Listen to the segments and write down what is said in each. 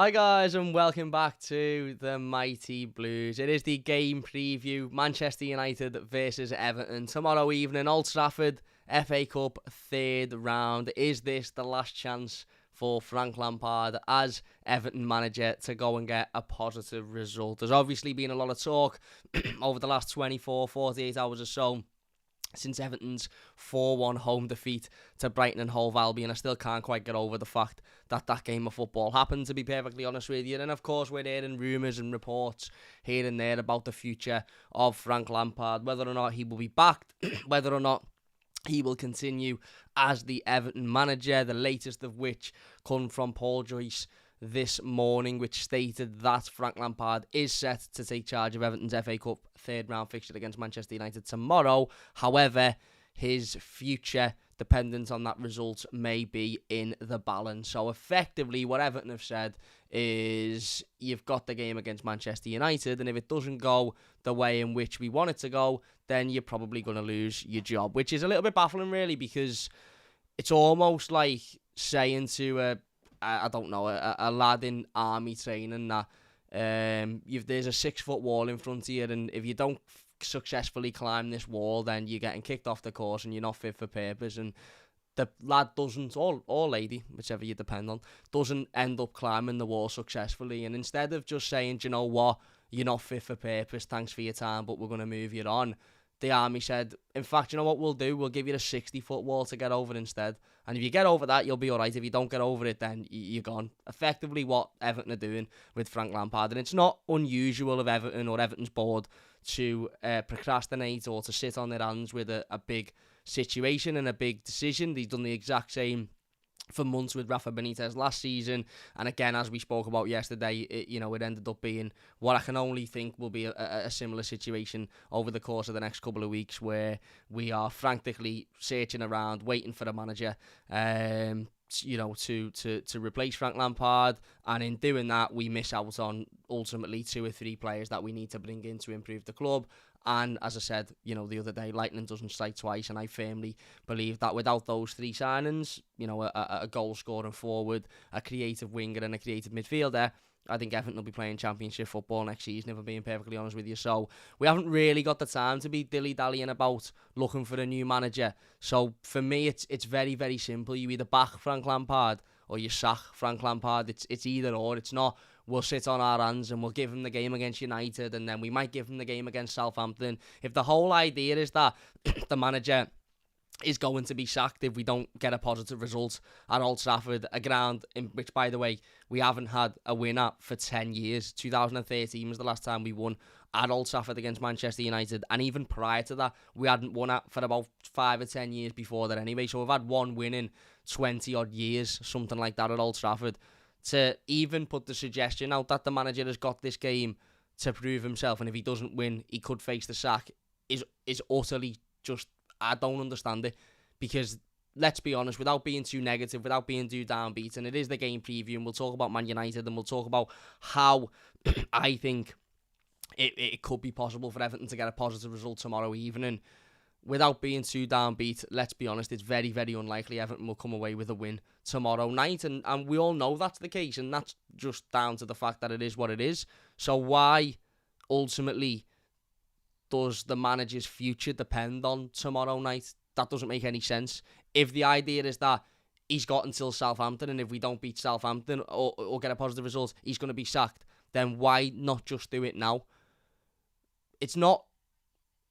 Hi guys and welcome back to the Mighty Blues. It is the game preview, Manchester United versus Everton. Tomorrow evening, Old Trafford, FA Cup, third round. Is this the last chance for Frank Lampard as Everton manager to go and get a positive result? There's obviously been a lot of talk over the last 24, 48 hours or so since Everton's 4-1 home defeat to Brighton and Hove Albion. I still can't quite get over the fact that that game of football happened, to be perfectly honest with you. And of course, we're hearing rumours and reports here and there about the future of Frank Lampard, whether or not he will be backed, whether or not he will continue as the Everton manager, the latest of which come from Paul Joyce this morning, which stated that Frank Lampard is set to take charge of Everton's FA Cup third round fixture against Manchester United tomorrow. However, his future dependent on that result may be in the balance. So effectively what Everton have said is you've got the game against Manchester United, and if it doesn't go the way in which we want it to go, then you're probably going to lose your job, which is a little bit baffling really, because it's almost like saying to a lad in army training that there's a 6-foot wall in front of you, and if you don't successfully climb this wall, then you're getting kicked off the course and you're not fit for purpose. And the lad doesn't, or lady, whichever you depend on, doesn't end up climbing the wall successfully. And instead of just saying, do you know what, you're not fit for purpose, thanks for your time, but we're going to move you on, the army said, in fact, you know what we'll do? We'll give you a 60-foot wall to get over instead. And if you get over that, you'll be all right. If you don't get over it, then you're gone. Effectively what Everton are doing with Frank Lampard. And it's not unusual of Everton or Everton's board to procrastinate or to sit on their hands with a big situation and a big decision. They've done the exact same for months with Rafa Benitez last season, and again, as we spoke about yesterday, it ended up being what I can only think will be a similar situation over the course of the next couple of weeks, where we are frantically searching around, waiting for a manager, to replace Frank Lampard, and in doing that, we miss out on ultimately 2 or 3 players that we need to bring in to improve the club. And as I said, the other day, lightning doesn't strike twice, and I firmly believe that without those 3 signings, a goal-scoring forward, a creative winger, and a creative midfielder, I think Everton will be playing Championship football next season, if I'm being perfectly honest with you. So we haven't really got the time to be dilly-dallying about looking for a new manager. So for me, it's very, very simple. You either back Frank Lampard or you sack Frank Lampard. It's either or. It's not, we'll sit on our hands and we'll give him the game against United and then we might give him the game against Southampton. If the whole idea is that the manager is going to be sacked if we don't get a positive result at Old Trafford, a ground in which, by the way, we haven't had a win at for 10 years. 2013 was the last time we won at Old Trafford against Manchester United, and even prior to that, we hadn't won at for about 5 or 10 years before that anyway. So we've had one win in 20 odd years, something like that, at Old Trafford. To even put the suggestion out that the manager has got this game to prove himself, and if he doesn't win, he could face the sack, is utterly just, I don't understand it. Because let's be honest, without being too negative, without being too downbeat, and it is the game preview, and we'll talk about Man United, and we'll talk about how I think it could be possible for Everton to get a positive result tomorrow evening. Without being too downbeat, let's be honest, it's very, very unlikely Everton will come away with a win tomorrow night. And we all know that's the case, and that's just down to the fact that it is what it is. So why, ultimately, does the manager's future depend on tomorrow night? That doesn't make any sense. If the idea is that he's got until Southampton, and if we don't beat Southampton or get a positive result, he's going to be sacked, then why not just do it now? It's not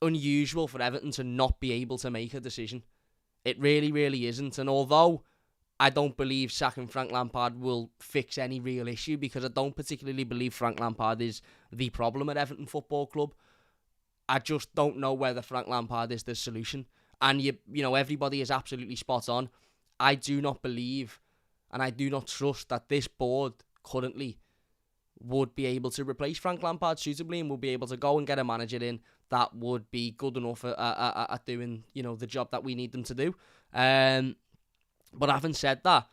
unusual for Everton to not be able to make a decision. It really, really isn't. And although I don't believe sacking Frank Lampard will fix any real issue, because I don't particularly believe Frank Lampard is the problem at Everton Football Club, I just don't know whether Frank Lampard is the solution. And everybody is absolutely spot on. I do not believe and I do not trust that this board currently would be able to replace Frank Lampard suitably and would be able to go and get a manager in that would be good enough at doing, the job that we need them to do. But having said that,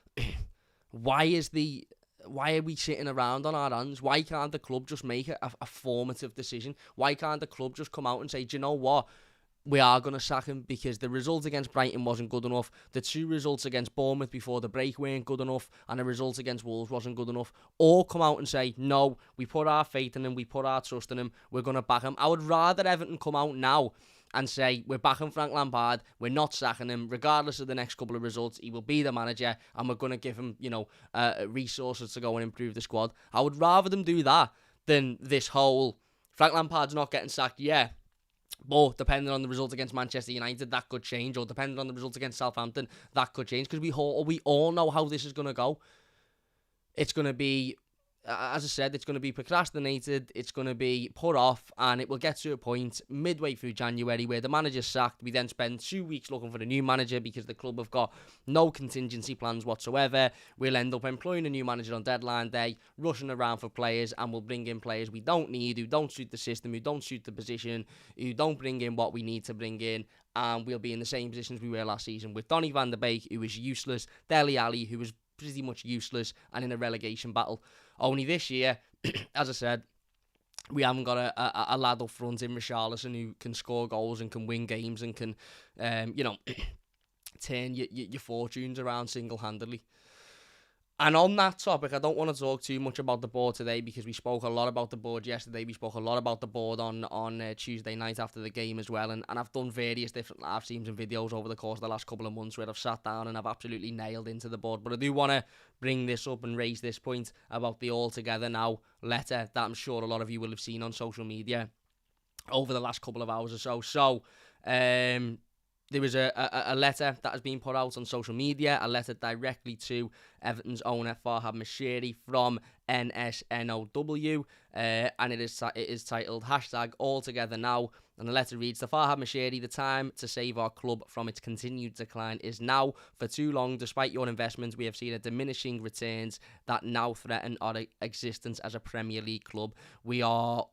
why are we sitting around on our hands? Why can't the club just make a formative decision? Why can't the club just come out and say, do you know what? we are going to sack him, because the result against Brighton wasn't good enough. The 2 results against Bournemouth before the break weren't good enough, and the result against Wolves wasn't good enough. Or come out and say, no, we put our faith in him, we put our trust in him, we're going to back him. I would rather Everton come out now and say, we're backing Frank Lampard, we're not sacking him, regardless of the next couple of results, he will be the manager, and we're going to give him, resources to go and improve the squad. I would rather them do that than this whole, Frank Lampard's not getting sacked, yeah. But depending on the result against Manchester United, that could change. Or depending on the result against Southampton, that could change. Because we all know how this is going to go. It's going to be, as I said, it's going to be procrastinated. It's going to be put off. And it will get to a point midway through January where the manager's sacked. We then spend 2 weeks looking for a new manager because the club have got no contingency plans whatsoever. We'll end up employing a new manager on deadline day, rushing around for players, and we'll bring in players we don't need, who don't suit the system, who don't suit the position, who don't bring in what we need to bring in. And we'll be in the same positions we were last season with Donny van der Beek, who was useless, Dele Alli, who was pretty much useless, and in a relegation battle. Only this year, as I said, we haven't got a lad up front in Richarlison who can score goals and can win games and can, turn your fortunes around single-handedly. And on that topic, I don't want to talk too much about the board today, because we spoke a lot about the board yesterday. We spoke a lot about the board on Tuesday night after the game as well. And I've done various different live streams and videos over the course of the last couple of months where I've sat down and I've absolutely nailed into the board. But I do want to bring this up and raise this point about the All Together Now letter that I'm sure a lot of you will have seen on social media over the last couple of hours or so. So, there was a letter that has been put out on social media, a letter directly to Everton's owner, Farhad Moshiri, from NSNOW, and it is titled #AllTogetherNow, and the letter reads, to Farhad Moshiri, the time to save our club from its continued decline is now. For too long, despite your investments, we have seen a diminishing returns that now threaten our existence as a Premier League club. We, the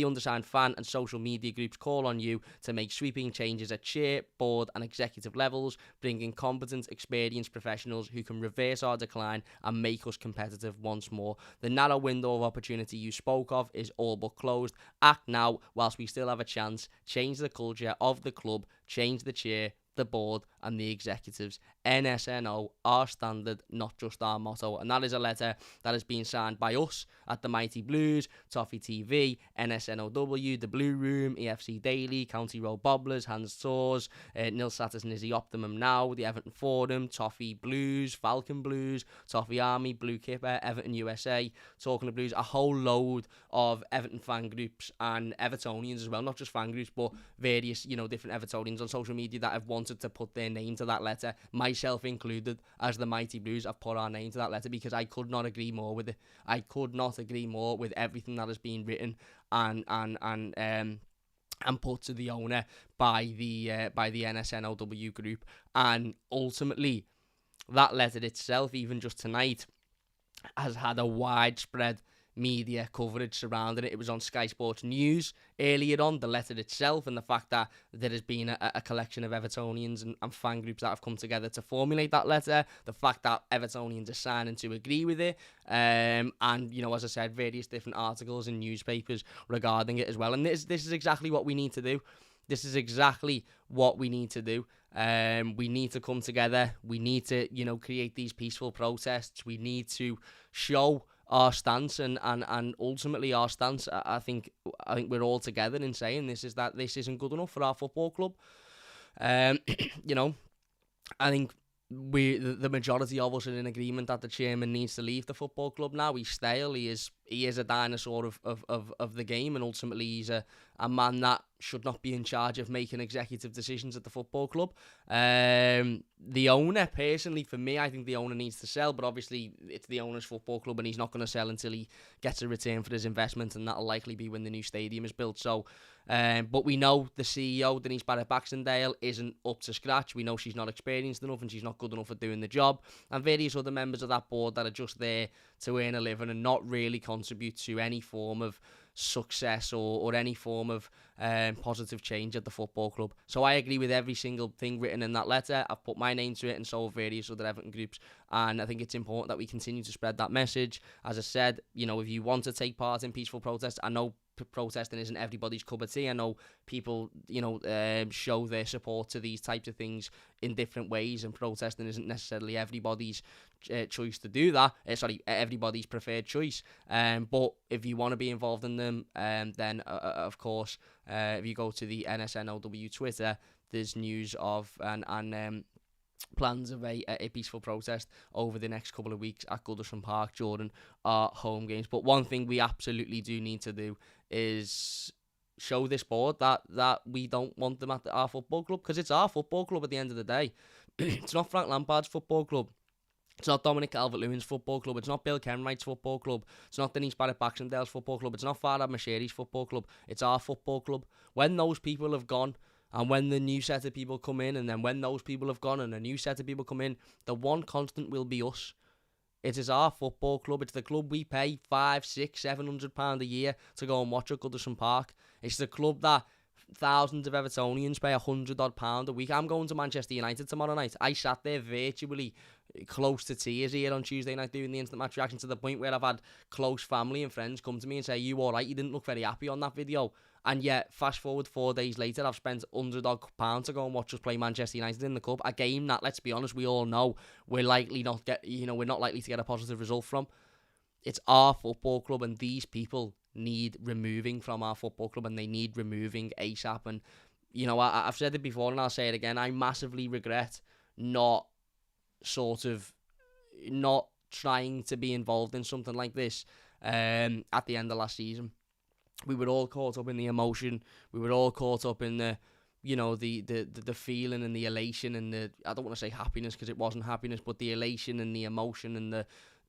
undersigned fan and social media groups, call on you to make sweeping changes at chair, board and executive levels, bring in competent, experienced professionals who can reverse our decline and make us competitive once more. The narrow window of opportunity you spoke of is all but closed. Act now whilst we still have a chance. Change the culture of the club, change the chair, the board and the executives. NSNO, our standard, not just our motto. And that is a letter that has been signed by us at The Mighty Blues, Toffee TV, NSNOW, The Blue Room, EFC Daily, County Road Bobblers, Hans Tours, Nil Satters Nizzy Optimum Now, The Everton Forum, Toffee Blues, Falcon Blues, Toffee Army, Blue Kipper, Everton USA, Talking the Blues, a whole load of Everton fan groups and Evertonians as well, not just fan groups, but various, different Evertonians on social media that have wanted to put their name to that letter, myself included, as the Mighty Blues. I've put our name to that letter because I could not agree more with it. I could not agree more with everything that has been written and put to the owner by the NSNOW group. And ultimately, that letter itself, even just tonight, has had a widespread media coverage surrounding it. It was on Sky Sports News earlier on, the letter itself, and the fact that there has been a collection of Evertonians and fan groups that have come together to formulate that letter, the fact that Evertonians are signing to agree with it, and, as I said, various different articles in newspapers regarding it as well. And this is exactly what we need to do. This is exactly what we need to do. We need to come together. We need to, create these peaceful protests. We need to show our stance and ultimately our stance. I think we're all together in saying this isn't good enough for our football club. I think the majority of us are in agreement that the chairman needs to leave the football club now. He's stale. He is a dinosaur of the game, and ultimately he's a man that should not be in charge of making executive decisions at the football club. The owner, personally, for me, I think the owner needs to sell, but obviously it's the owner's football club and he's not going to sell until he gets a return for his investment, and that'll likely be when the new stadium is built. So, but we know the CEO, Denise Barrett-Baxendale, isn't up to scratch. We know she's not experienced enough and she's not good enough at doing the job. And various other members of that board that are just there to earn a living and not really contribute to any form of success or any form of positive change at the football club. So I agree with every single thing written in that letter. I've put my name to it, and so have various other Everton groups And I think it's important that we continue to spread that message. As I said, if you want to take part in peaceful protests, I know protesting isn't everybody's cup of tea. I know people, show their support to these types of things in different ways, and protesting isn't necessarily everybody's choice to do that. Everybody's preferred choice. But if you want to be involved in them, then of course, if you go to the NSNOW Twitter, there's news of and plans of a peaceful protest over the next couple of weeks at Goodison Park during our home games. But one thing we absolutely do need to do is show this board that we don't want them at our football club, because it's our football club at the end of the day. It's not Frank Lampard's football club. It's not Dominic Calvert-Lewin's football club. It's not Bill Kenwright's football club. It's not Denise Barrett-Baxendale's football club. It's not Farhad Mashiri's football club. It's our football club. When those people have gone, and when the new set of people come in, and then when those people have gone and a new set of people come in, the one constant will be us. It is our football club. It's the club we pay £500, £600, £700 a year to go and watch at Goodison Park. It's the club that thousands of Evertonians pay £100 a week. I'm going to Manchester United tomorrow night. I sat there virtually close to tears here on Tuesday night doing the instant match reaction, to the point where I've had close family and friends come to me and say, "You all right? You didn't look very happy on that video." And yet, fast forward 4 days later, I've spent £100 to go and watch us play Manchester United in the cup. A game that, let's be honest, we all know we're not likely to get a positive result from. It's our football club, and these people need removing from our football club, and they need removing ASAP. And I've said it before, and I'll say it again. I massively regret not trying to be involved in something like this at the end of last season. We were all caught up in the emotion. We were all caught up in the feeling and the elation and I don't want to say happiness, because it wasn't happiness, but the elation and the emotion and the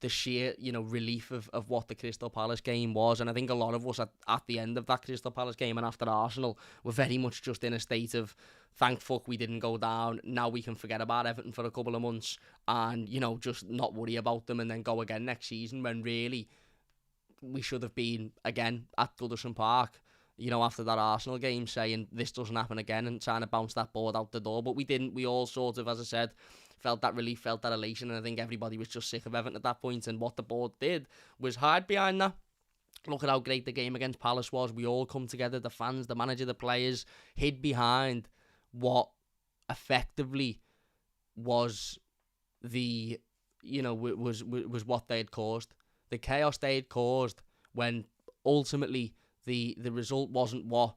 sheer, relief of what the Crystal Palace game was. And I think a lot of us at the end of that Crystal Palace game and after Arsenal were very much just in a state of, thank fuck we didn't go down. Now we can forget about Everton for a couple of months and, just not worry about them and then go again next season, when really we should have been again at Goodison Park, after that Arsenal game, saying this doesn't happen again and trying to bounce that board out the door. But we didn't. We all sort of, as I said, felt that relief, felt that elation, and I think everybody was just sick of Everton at that point. And what the board did was hide behind that. Look at how great the game against Palace was. We all come together, the fans, the manager, the players, hid behind what effectively was was what they had caused. The chaos they had caused, when ultimately the result wasn't what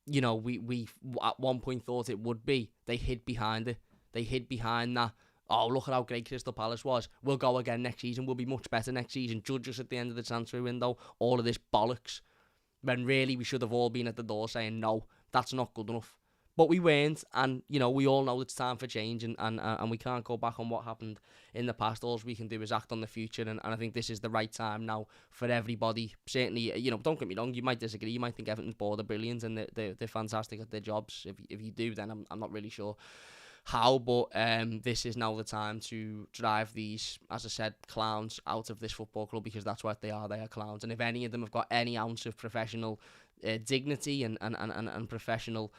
we at one point thought it would be. They hid behind it. They hid behind that. Oh, look at how great Crystal Palace was. We'll go again next season. We'll be much better next season. Judge us at the end of the transfer window. All of this bollocks. When really we should have all been at the door saying, no, that's not good enough. But we weren't, and we all know it's time for change, and we can't go back on what happened in the past. All we can do is act on the future, and I think this is the right time now for everybody. Certainly, don't get me wrong, you might disagree, you might think Everton's board are brilliant and they're fantastic at their jobs. If you do, then I'm not really sure how, but this is now the time to drive these, as I said, clowns out of this football club, because that's what they are clowns. And if any of them have got any ounce of professional dignity and professional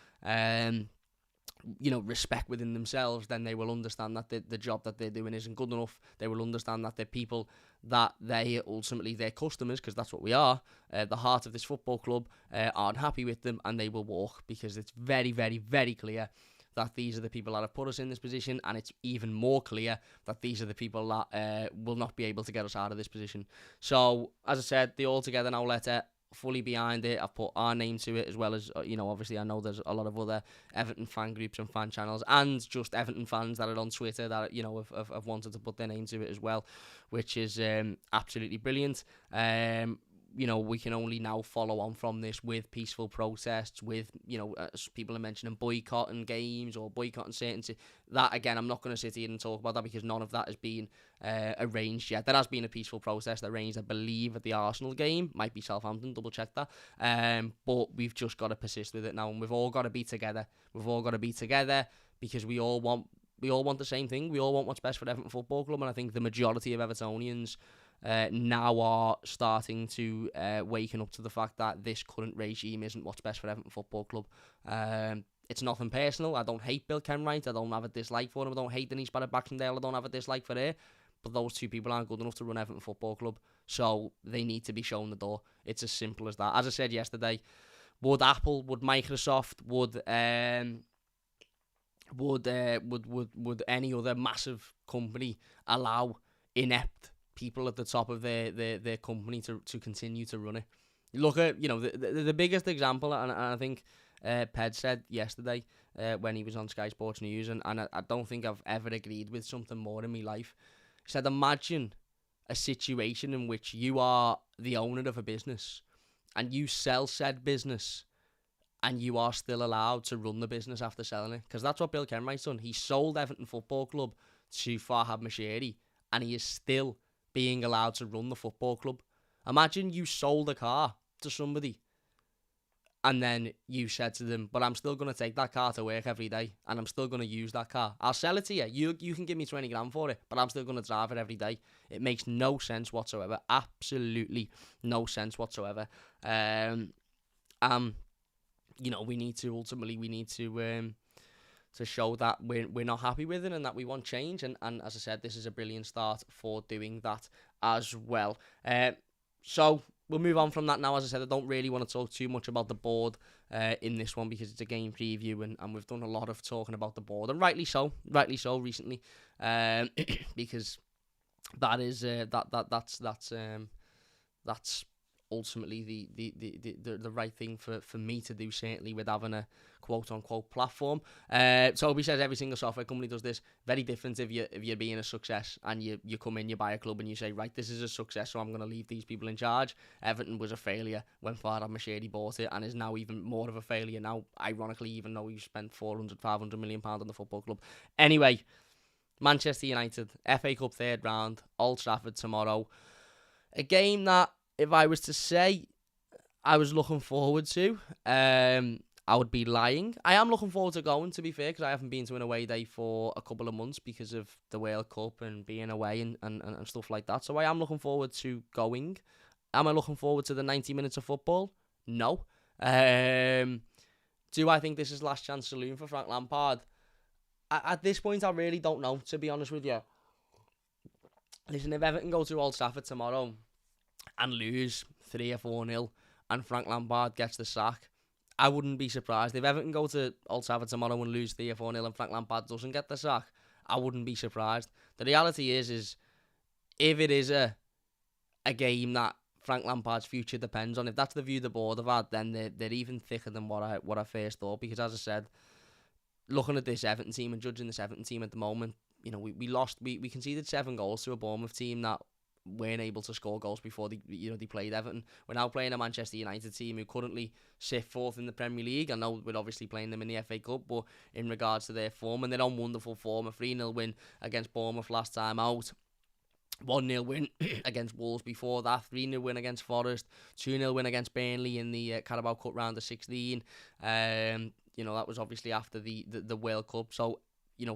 respect within themselves, then they will understand that the job that they're doing isn't good enough. They will understand that they're people that they ultimately, their customers, because that's what we are, the heart of this football club, aren't happy with them, and they will walk, because it's very, very, very clear that these are the people that have put us in this position, and it's even more clear that these are the people that will not be able to get us out of this position. So, as I said, the All Together Now letter, fully behind it. I've put our name to it, as well as, obviously I know there's a lot of other Everton fan groups and fan channels, and just Everton fans that are on Twitter that, have wanted to put their name to it as well, which is absolutely brilliant. We can only now follow on from this with peaceful protests, with, people are mentioning boycotting games or boycotting certain... That, again, I'm not going to sit here and talk about that, because none of that has been arranged yet. There has been a peaceful protest arranged, I believe, at the Arsenal game. Might be Southampton, double check that. But we've just got to persist with it now, and we've all got to be together. We've all got to be together, because we all want the same thing. We all want what's best for Everton Football Club, and I think the majority of Evertonians now are starting to waking up to the fact that this current regime isn't what's best for Everton Football Club. It's nothing personal. I don't hate Bill Kenwright. I don't have a dislike for him. I don't hate Denise Barrett-Baxendale. I don't have a dislike for her. but those two people aren't good enough to run Everton Football Club, so they need to be shown the door. It's as simple as that. As I said yesterday, would Apple, would Microsoft, would any other massive company allow inept people at the top of their company to continue to run it? Look at, the biggest example, and I think Ped said yesterday when he was on Sky Sports News, and I don't think I've ever agreed with something more in my life. He said, imagine a situation in which you are the owner of a business and you sell said business and you are still allowed to run the business after selling it. Because that's what Bill Kenwright's done. He sold Everton Football Club to Farhad Moshiri and he is still being allowed to run the football club. Imagine you sold a car to somebody and then you said to them, but I'm still going to take that car to work every day and I'm still going to use that car. I'll sell it to you. You can give me 20 grand for it, but I'm still going to drive it every day. It makes no sense whatsoever. Absolutely no sense whatsoever. We need to show that we're not happy with it and that we want change. And as I said, this is a brilliant start for doing that as well. So we'll move on from that now. As I said, I don't really want to talk too much about the board in this one because it's a game preview and we've done a lot of talking about the board, and rightly so recently, because that is that's ultimately the right thing for me to do, certainly with having a quote-unquote platform. Toby says every single software company does this. Very different if you're being a success and you come in, you buy a club and you say, right, this is a success, so I'm going to leave these people in charge. Everton was a failure when Farhad Moshiri bought it and is now even more of a failure now, ironically, even though he spent 500 million pounds on the football club. Anyway, Manchester United, FA Cup third round, Old Trafford tomorrow. A game that, if I was to say I was looking forward to, I would be lying. I am looking forward to going, to be fair, because I haven't been to an away day for a couple of months because of the World Cup and being away and stuff like that. So I am looking forward to going. Am I looking forward to the 90 minutes of football? No. Do I think this is last chance saloon for Frank Lampard? At this point, I really don't know, to be honest with you. Listen, if Everton go to Old Trafford tomorrow and lose 3 or 4-0 and Frank Lampard gets the sack, I wouldn't be surprised. If Everton go to Old Trafford tomorrow and lose 3 or 4-0 and Frank Lampard doesn't get the sack, I wouldn't be surprised. The reality is if it is a game that Frank Lampard's future depends on, if that's the view the board have had, then they're even thicker than what I first thought. Because as I said, looking at this Everton team and judging this Everton team at the moment, we conceded 7 goals to a Bournemouth team that weren't able to score goals before they played Everton. We're now playing a Manchester United team who currently sit 4th in the Premier League. I know we're obviously playing them in the FA Cup, but in regards to their form, and they're on wonderful form, a 3-0 win against Bournemouth last time out, 1-0 win against Wolves before that, 3-0 win against Forest, 2-0 win against Burnley in the Carabao Cup round of 16. That was obviously after the World Cup. So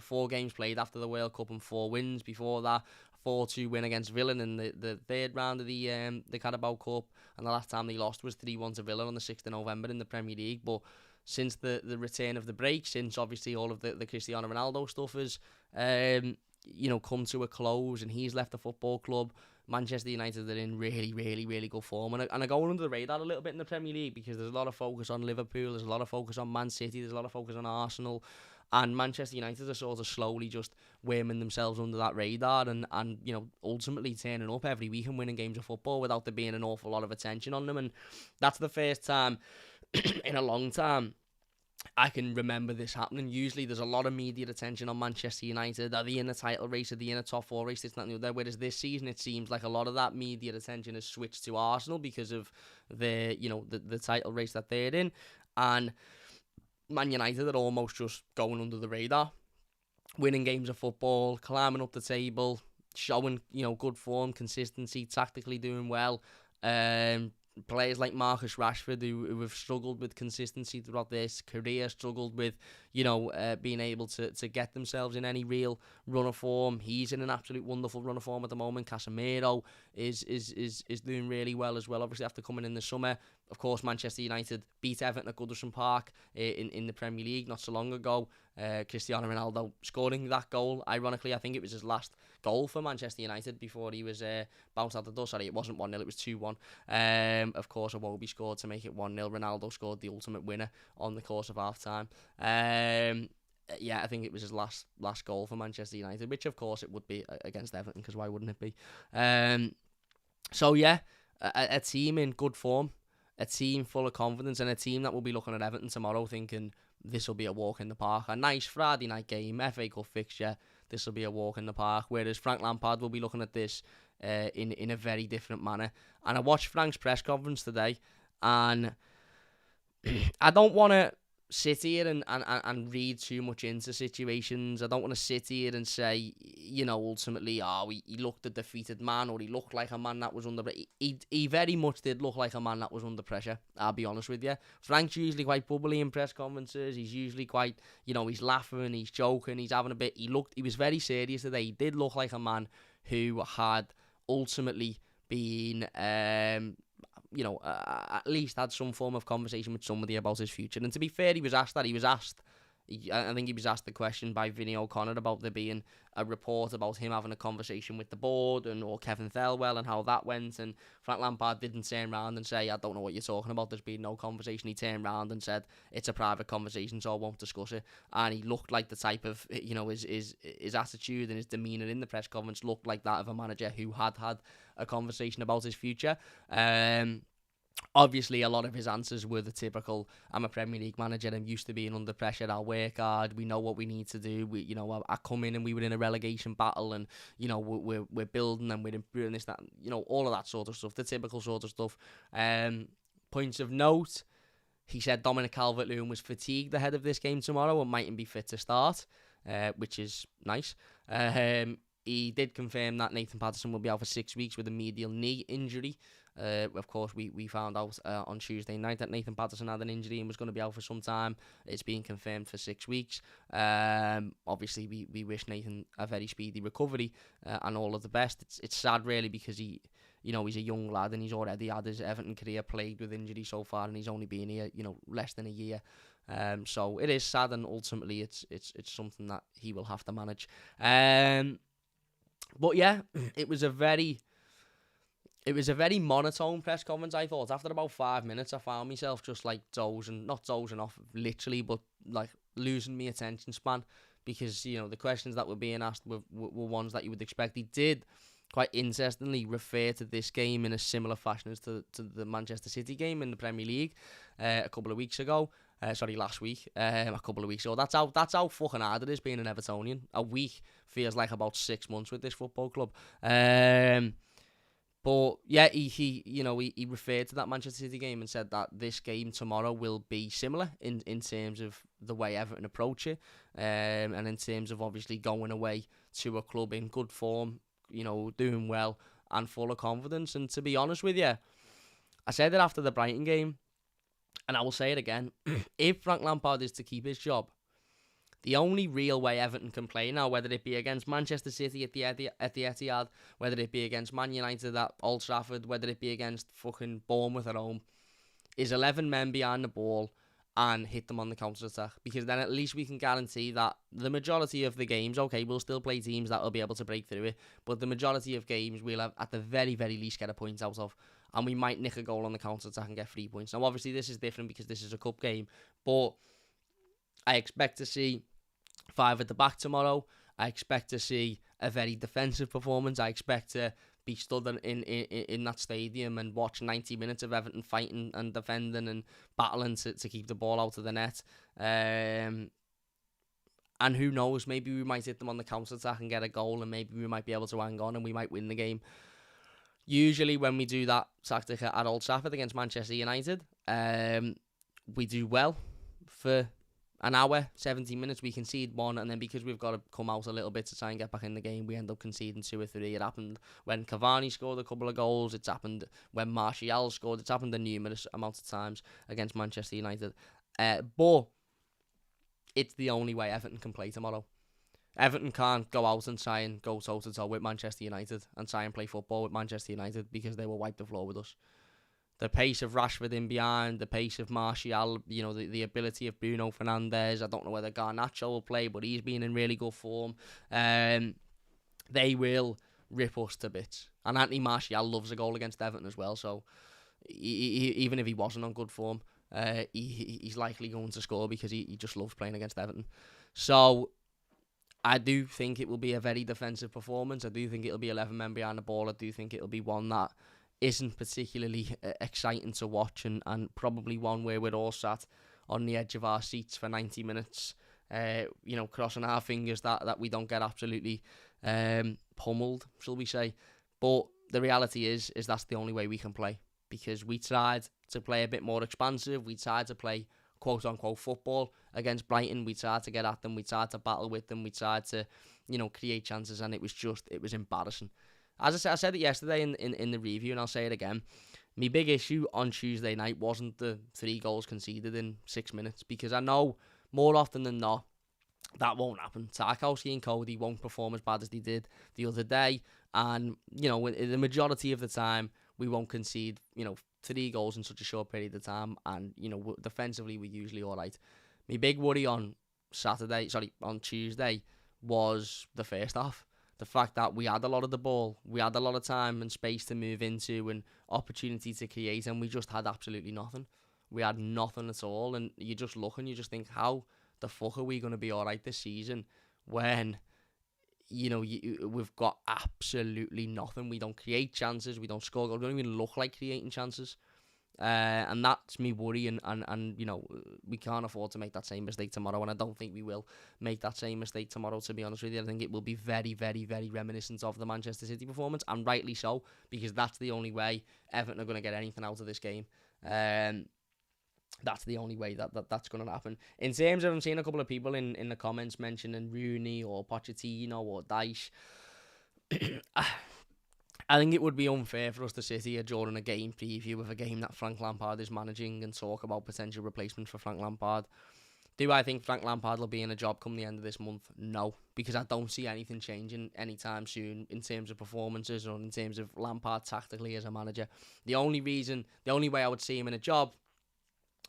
4 games played after the World Cup and 4 wins before that. 4-2 win against Villa in the third round of the Carabao Cup, and the last time they lost was 3-1 to Villa on the 6th of November in the Premier League. But since the return of the break, since obviously all of the Cristiano Ronaldo stuff has come to a close and he's left the football club, Manchester United are in really, really, really good form and are going under the radar a little bit in the Premier League because there's a lot of focus on Liverpool, there's a lot of focus on Man City, there's a lot of focus on Arsenal. And Manchester United are sort of slowly just worming themselves under that radar and ultimately turning up every week and winning games of football without there being an awful lot of attention on them. And that's the first time in a long time I can remember this happening. Usually there's a lot of media attention on Manchester United. Are they in a title race? Are they in a top 4 race? This, that, and the other. Whereas this season it seems like a lot of that media attention has switched to Arsenal because of the title race that they're in. And Man United are almost just going under the radar, winning games of football, climbing up the table, showing good form, consistency, tactically doing well. Players like Marcus Rashford who have struggled with consistency throughout their career, struggled with being able to get themselves in any real run of form. He's in an absolute wonderful run of form at the moment. Casemiro is doing really well as well, obviously after coming in the summer. Of course, Manchester United beat Everton at Goodison Park in the Premier League not so long ago. Cristiano Ronaldo scoring that goal. Ironically, I think it was his last goal for Manchester United before he was bounced out the door. Sorry, it wasn't 1-0, it was 2-1. Of course, Iwobi scored to make it 1-0. Ronaldo scored the ultimate winner on the course of half-time. Yeah, I think it was his last goal for Manchester United, which of course it would be against Everton, because why wouldn't it be? So yeah, a team in good form, a team full of confidence, and a team that will be looking at Everton tomorrow thinking this will be a walk in the park. A nice Friday night game, FA Cup fixture, this will be a walk in the park. Whereas Frank Lampard will be looking at this in a very different manner. And I watched Frank's press conference today, and I don't want to sit here and read too much into situations. I don't want to sit here and say, ultimately, he looked a defeated man, or he looked like a man that was under... He very much did look like a man that was under pressure, I'll be honest with you. Frank's usually quite bubbly in press conferences. He's usually quite, he's laughing, he's joking, he's having a bit... He was very serious today. He did look like a man who had ultimately been... at least had some form of conversation with somebody about his future. And to be fair, he was asked that. I think he was asked the question by Vinny O'Connor about there being a report about him having a conversation with the board or Kevin Thelwell and how that went. And Frank Lampard didn't turn around and say, I don't know what you're talking about, there's been no conversation. He turned around and said, it's a private conversation, so I won't discuss it. And he looked like the type of, his attitude and his demeanour in the press conference looked like that of a manager who had a conversation about his future. Obviously, a lot of his answers were the typical, I'm a Premier League manager, I'm used to being under pressure, I'll work hard, we know what we need to do, I come in and we were in a relegation battle, and, we're building and we're improving this, that, all of that sort of stuff, the typical sort of stuff. Points of note, he said Dominic Calvert-Lewin was fatigued ahead of this game tomorrow and mightn't be fit to start, which is nice. He did confirm that Nathan Patterson will be out for 6 weeks with a medial knee injury. Of course, we found out on Tuesday night that Nathan Patterson had an injury and was going to be out for some time. It's been confirmed for 6 weeks. Obviously, we wish Nathan a very speedy recovery and all of the best. It's sad, really, because he's a young lad and he's already had his Everton career plagued with injury so far, and he's only been here, less than a year. So it is sad, and ultimately it's something that he will have to manage. But yeah, it was a very monotone press conference, I thought. After about 5 minutes, I found myself just like not dozing off literally, but like losing my attention span, because, the questions that were being asked were ones that you would expect. He did quite interestingly refer to this game in a similar fashion as to the Manchester City game in the Premier League a couple of weeks ago. Last week, a couple of weeks ago. That's how fucking hard it is being an Evertonian. A week feels like about 6 months with this football club. But yeah, he referred to that Manchester City game and said that this game tomorrow will be similar in terms of the way Everton approach it, and in terms of obviously going away to a club in good form, doing well and full of confidence. And to be honest with you, I said it after the Brighton game, and I will say it again. If Frank Lampard is to keep his job, the only real way Everton can play now, whether it be against Manchester City at the Etihad, whether it be against Man United at Old Trafford, whether it be against fucking Bournemouth at home, is 11 men behind the ball and hit them on the counter-attack. Because then at least we can guarantee that the majority of the games, okay, we'll still play teams that will be able to break through it, but the majority of games we'll have, at the very, very least, get a point out of. And we might nick a goal on the counter-attack and get 3 points. Now, obviously, this is different because this is a cup game, but I expect to see 5 at the back tomorrow. I expect to see a very defensive performance. I expect to be stood in that stadium and watch 90 minutes of Everton fighting and defending and battling to keep the ball out of the net. And who knows, maybe we might hit them on the counter-attack and get a goal, and maybe we might be able to hang on and we might win the game. Usually when we do that tactic at Old Trafford against Manchester United, we do well for an hour, 70 minutes, we concede 1, and then because we've got to come out a little bit to try and get back in the game, we end up conceding 2 or 3. It happened when Cavani scored a couple of goals, it's happened when Martial scored, it's happened a numerous amount of times against Manchester United. But it's the only way Everton can play tomorrow. Everton can't go out and try and go toe-to-toe with Manchester United and try and play football with Manchester United because they will wipe the floor with us. The pace of Rashford in behind, the pace of Martial, the ability of Bruno Fernandes. I don't know whether Garnacho will play, but he's been in really good form. They will rip us to bits. And Anthony Martial loves a goal against Everton as well, so even if he wasn't on good form, he's likely going to score because he just loves playing against Everton. So I do think it will be a very defensive performance. I do think it'll be 11 men behind the ball. I do think it'll be one that isn't particularly exciting to watch, and probably one where we're all sat on the edge of our seats for 90 minutes, crossing our fingers that we don't get absolutely pummeled, shall we say. But the reality is that's the only way we can play, because we tried to play a bit more expansive. We tried to play quote-unquote football against Brighton. We tried to get at them. We tried to battle with them. We tried to, create chances, and it was embarrassing. As I said it yesterday in the review, and I'll say it again, my big issue on Tuesday night wasn't the 3 goals conceded in 6 minutes, because I know more often than not that won't happen. Tarkowski and Cody won't perform as bad as they did the other day, and the majority of the time we won't concede 3 goals in such a short period of time, and defensively we're usually all right. My big worry on Tuesday was the first half. The fact that we had a lot of the ball, we had a lot of time and space to move into and opportunity to create, and we just had absolutely nothing. We had nothing at all, and you just look and you just think, how the fuck are we going to be all right this season when, we've got absolutely nothing. We don't create chances, we don't score goals, we don't even look like creating chances. And that's me worry, and we can't afford to make that same mistake tomorrow, and I don't think we will make that same mistake tomorrow, to be honest with you. I think it will be very, very, very reminiscent of the Manchester City performance, and rightly so, because that's the only way Everton are going to get anything out of this game. That's the only way that's going to happen. In terms of, I'm seeing a couple of people in the comments mentioning Rooney or Pochettino or Dyche. I think it would be unfair for us to sit here during a game preview of a game that Frank Lampard is managing and talk about potential replacements for Frank Lampard. Do I think Frank Lampard will be in a job come the end of this month? No, because I don't see anything changing anytime soon in terms of performances or in terms of Lampard tactically as a manager. The only way I would see him in a job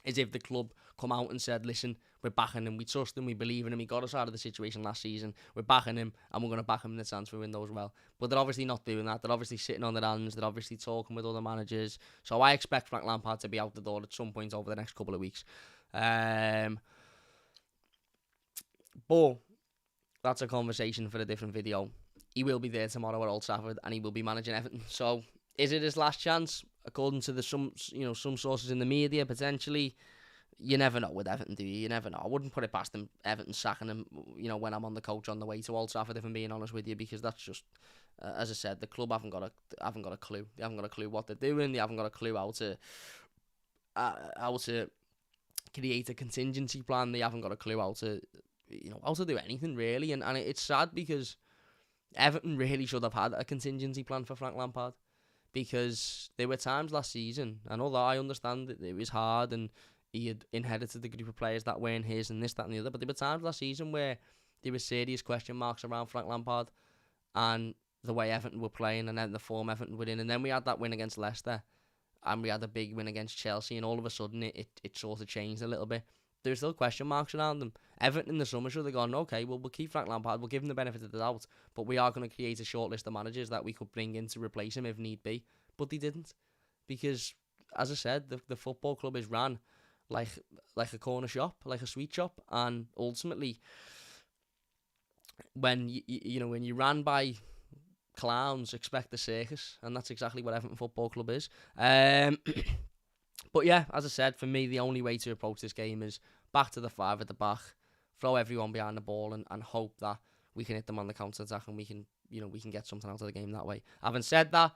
is if the club come out and said, listen, we're backing him, we trust him, we believe in him, he got us out of the situation last season, we're backing him, and we're going to back him in the transfer window as well. But they're obviously not doing that. They're obviously sitting on their hands, they're obviously talking with other managers. So I expect Frank Lampard to be out the door at some point over the next couple of weeks. But that's a conversation for a different video. He will be there tomorrow at Old Trafford, and he will be managing Everton. So is it his last chance? According to some sources in the media, potentially. You never know with Everton, do you? You never know. I wouldn't put it past them, Everton sacking him, when I'm on the coach on the way to Old Trafford, if I'm being honest with you, because that's just, as I said, the club haven't got a clue. They haven't got a clue what they're doing. They haven't got a clue how to create a contingency plan. They haven't got a clue how to do anything really. And it's sad, because Everton really should have had a contingency plan for Frank Lampard, because there were times last season, and although I understand that it was hard and he had inherited the group of players that weren't his and this, that and the other, but there were times last season where there were serious question marks around Frank Lampard and the way Everton were playing and then the form Everton were in. And then we had that win against Leicester and we had a big win against Chelsea, and all of a sudden it sort of changed a little bit. There's still question marks around them. Everton in the summer should have gone, okay, well, we'll keep Frank Lampard, we'll give him the benefit of the doubt, but we are going to create a short list of managers that we could bring in to replace him if need be. But they didn't, because, as I said, the football club is ran like a corner shop, like a sweet shop, and ultimately, when when you ran by clowns, expect the circus, and that's exactly what Everton Football Club is. But yeah, as I said, for me, the only way to approach this game is back to the 5 at the back, throw everyone behind the ball, and hope that we can hit them on the counter attack, and we can get something out of the game that way. Having said that,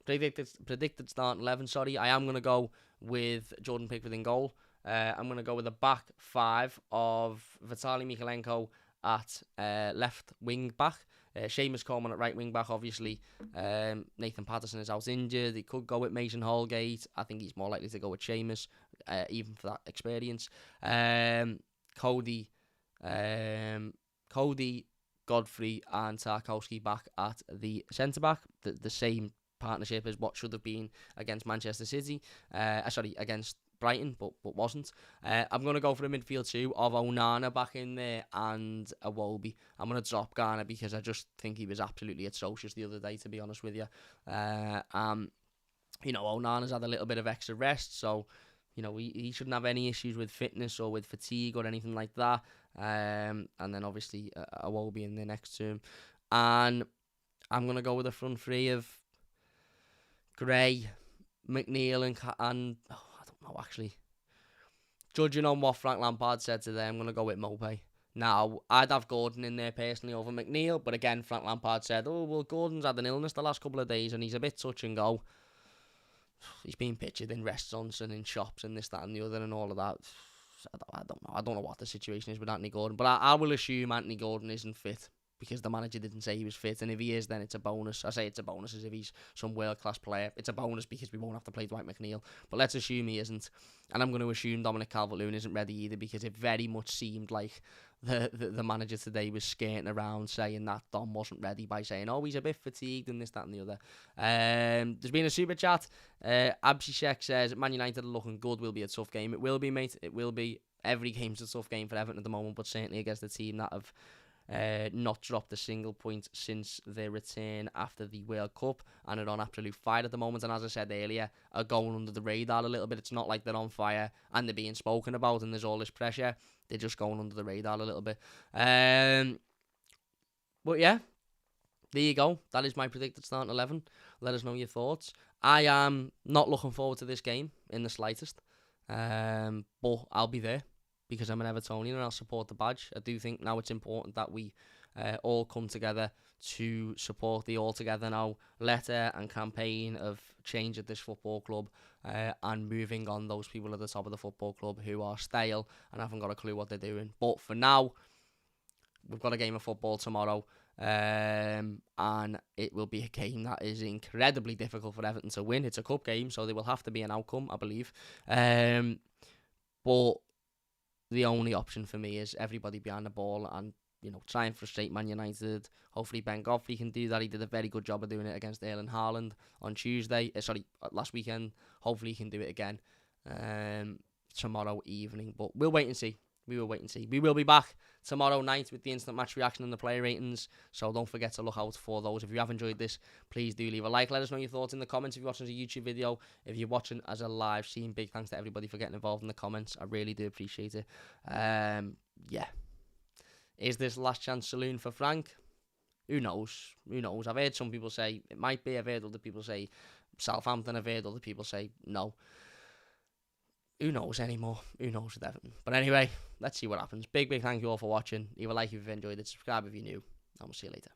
predicted start 11. I am going to go with Jordan Pickford in goal. I'm going to go with a back 5 of Vitaly Mykolenko at left wing back. Seamus Coleman at right wing back, obviously. Nathan Patterson is out injured. He could go with Mason Holgate. I think he's more likely to go with Seamus, even for that experience. Cody Cody, Godfrey and Tarkowski back at the centre-back. The same partnership as what should have been against Manchester City. Against Brighton, but wasn't. I'm going to go for a midfield two of Onana back in there and Iwobi. I'm going to drop Garner because I just think he was absolutely atrocious the other day, to be honest with you. Onana's had a little bit of extra rest, so he shouldn't have any issues with fitness or with fatigue or anything like that. And then obviously Iwobi in the next term. And I'm going to go with a front three of Gray, McNeil and I don't know actually. Judging on what Frank Lampard said today, I'm going to go with Mopey. Now, I'd have Gordon in there personally over McNeil, but again, Frank Lampard said, Gordon's had an illness the last couple of days and he's a bit touch and go. He's been pictured in restaurants and in shops and this, that and the other and all of that. I don't know what the situation is with Anthony Gordon, but I will assume Anthony Gordon isn't fit because the manager didn't say he was fit, and if he is, then it's a bonus. I say it's a bonus as if he's some world-class player. It's a bonus because we won't have to play Dwight McNeil, but let's assume he isn't, and I'm going to assume Dominic Calvert-Lewin isn't ready either because it very much seemed like the manager today was skirting around saying that Dom wasn't ready by saying, he's a bit fatigued and this, that and the other. There's been a super chat. Abhishek says, Man United are looking good, will be a tough game. It will be, mate. It will be. Every game's a tough game for Everton at the moment, but certainly against the team that have not dropped a single point since their return after the World Cup and are on absolute fire at the moment, and as I said earlier, are going under the radar a little bit. It's not like they're on fire and they're being spoken about and there's all this pressure. They're just going under the radar a little bit. But yeah, there you go. That is my predicted starting 11. Let us know your thoughts. I am not looking forward to this game in the slightest, but I'll be there because I'm an Evertonian and I'll support the badge. I do think now it's important that we all come together to support the All Together Now letter and campaign of change at this football club and moving on those people at the top of the football club who are stale and haven't got a clue what they're doing. But for now, we've got a game of football tomorrow, and it will be a game that is incredibly difficult for Everton to win. It's a cup game, so there will have to be an outcome, I believe. But the only option for me is everybody behind the ball and try and frustrate Man United. Hopefully Ben Godfrey can do that. He did a very good job of doing it against Erling Haaland on last weekend. Hopefully he can do it again tomorrow evening. But we'll wait and see. We will wait and see. We will be back tomorrow night with the instant match reaction and the player ratings. So don't forget to look out for those. If you have enjoyed this, please do leave a like. Let us know your thoughts in the comments if you're watching as a YouTube video. If you're watching as a live stream, big thanks to everybody for getting involved in the comments. I really do appreciate it. Yeah. Is this last chance saloon for Frank? Who knows? Who knows? I've heard some people say it might be. I've heard other people say Southampton. I've heard other people say no. Who knows anymore? Who knows with Everton? But anyway, let's see what happens. Big thank you all for watching. Leave a like if you've enjoyed it. Subscribe if you're new. And we'll see you later.